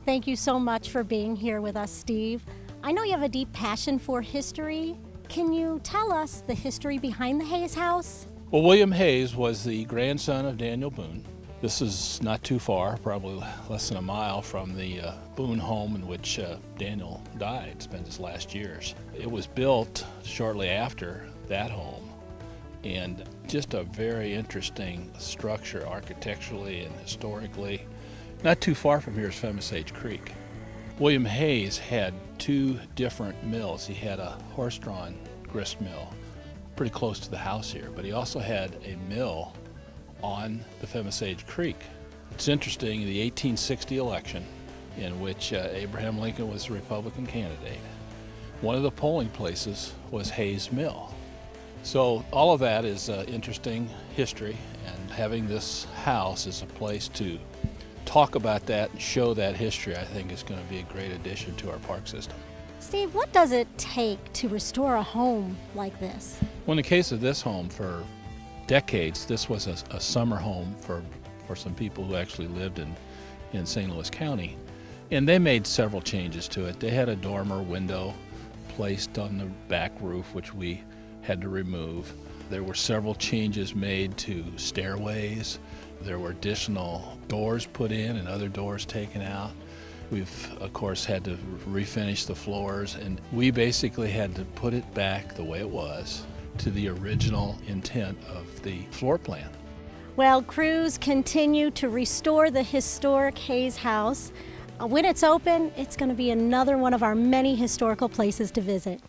Thank you so much for being here with us, Steve. I know you have a deep passion for history. Can you tell us the history behind the Hayes House? Well, William Hayes was the grandson of Daniel Boone. This is not too far, probably less than a mile from the Boone home in which Daniel died, spent his last years. It was built shortly after that home, and just a very interesting structure architecturally and historically. Not too far from here is Phemisage Creek. William Hayes had two different mills. He had a horse-drawn grist mill pretty close to the house here, but he also had a mill on the Phemisage Creek. It's interesting, in the 1860 election, in which Abraham Lincoln was the Republican candidate, one of the polling places was Hayes Mill. So all of that is interesting history, and having this house as a place to talk about that and show that history, I think, is going to be a great addition to our park system. Steve, what does it take to restore a home like this? Well, in the case of this home, for decades, this was a summer home for some people who actually lived in St. Louis County. And they made several changes to it. They had a dormer window placed on the back roof, which we had to remove. There were several changes made to stairways. There were additional doors put in and other doors taken out. We've, of course, had to refinish the floors, and we basically had to put it back the way it was to the original intent of the floor plan. Well, crews continue to restore the historic Hayes House. When it's open, it's going to be another one of our many historical places to visit.